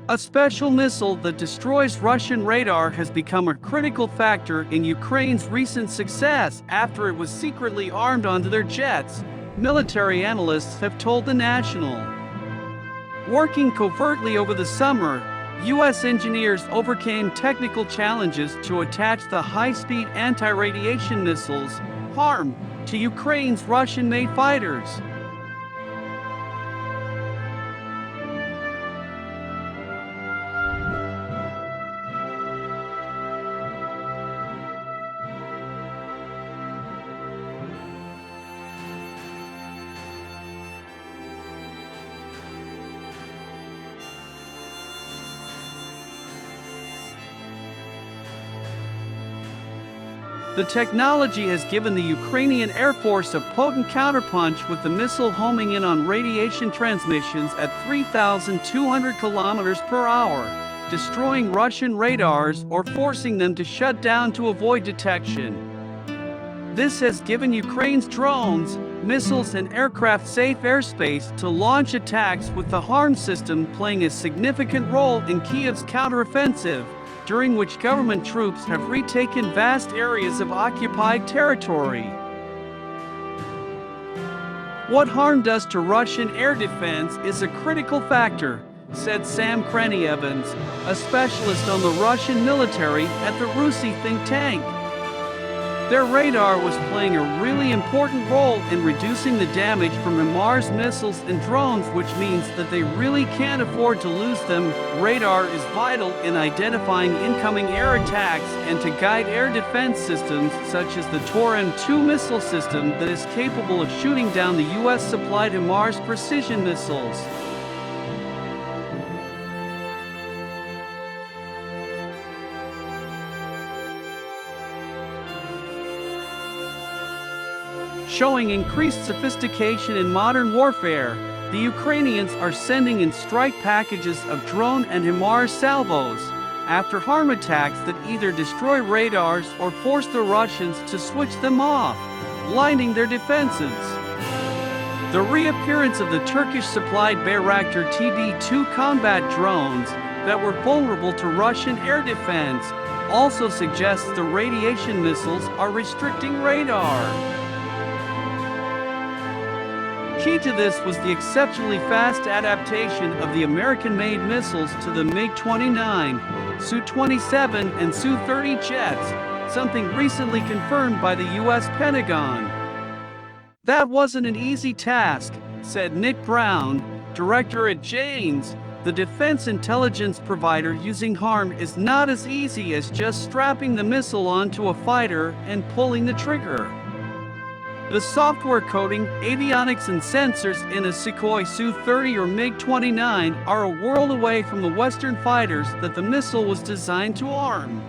A special missile that destroys Russian radar has become a critical factor in Ukraine's recent success after it was secretly armed onto their jets, military analysts have told The National. Working covertly over the summer, U.S. engineers overcame technical challenges to attach the high-speed anti-radiation missiles, HARM, to Ukraine's Russian-made fighters. The technology has given the Ukrainian Air Force a potent counterpunch, with the missile homing in on radiation transmissions at 3,200 kilometers per hour, destroying Russian radars or forcing them to shut down to avoid detection. This has given Ukraine's drones, missiles, and aircraft safe airspace to launch attacks, with the HARM system playing a significant role in Kiev's counteroffensive, during which government troops have retaken vast areas of occupied territory. What HARM does to Russian air defense is a critical factor, said Sam Krenny-Evans, a specialist on the Russian military at the Rusi think tank. Their radar was playing a really important role in reducing the damage from HIMARS missiles and drones, which means that they really can't afford to lose them. Radar is vital in identifying incoming air attacks and to guide air defense systems such as the Toran-2 missile system that is capable of shooting down the U.S.-supplied HIMARS precision missiles. Showing increased sophistication in modern warfare, the Ukrainians are sending in strike packages of drone and HIMARS salvos after HARM attacks that either destroy radars or force the Russians to switch them off, blinding their defenses. The reappearance of the Turkish-supplied Bayraktar TB2 combat drones that were vulnerable to Russian air defense also suggests the radiation missiles are restricting radar. Key to this was the exceptionally fast adaptation of the American-made missiles to the MiG-29, Su-27, and Su-30 jets, something recently confirmed by the U.S. Pentagon. That wasn't an easy task, said Nick Brown, director at Janes. The defense intelligence provider using HARM is not as easy as just strapping the missile onto a fighter and pulling the trigger. The software coding, avionics, and sensors in a Sukhoi Su-30 or MiG-29 are a world away from the Western fighters that the missile was designed to arm.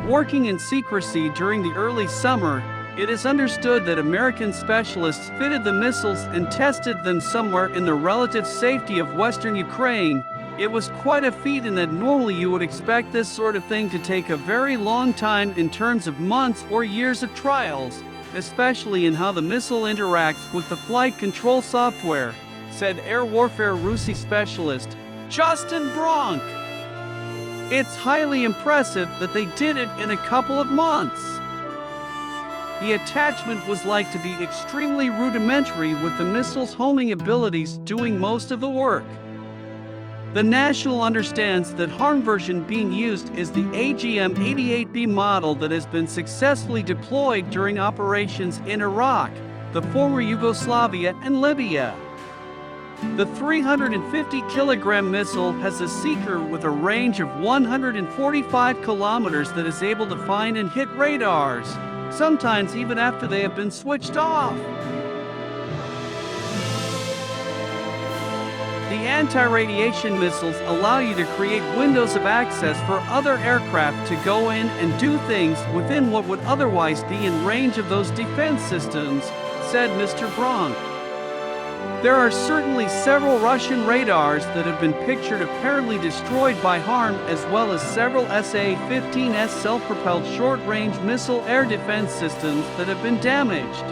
Working in secrecy during the early summer, it is understood that American specialists fitted the missiles and tested them somewhere in the relative safety of Western Ukraine. It was quite a feat in that normally you would expect this sort of thing to take a very long time in terms of months or years of trials, especially in how the missile interacts with the flight control software, said air warfare Rusi specialist Justin Bronk. It's highly impressive that they did it in a couple of months. The attachment was like to be extremely rudimentary, with the missile's homing abilities doing most of the work. The National understands that HARM version being used is the AGM-88B model that has been successfully deployed during operations in Iraq, the former Yugoslavia, and Libya. The 350-kilogram missile has a seeker with a range of 145 kilometers that is able to find and hit radars, sometimes even after they have been switched off. The anti-radiation missiles allow you to create windows of access for other aircraft to go in and do things within what would otherwise be in range of those defense systems, said Mr. Bronk. There are certainly several Russian radars that have been pictured apparently destroyed by HARM, as well as several SA-15S self-propelled short-range missile air defense systems that have been damaged.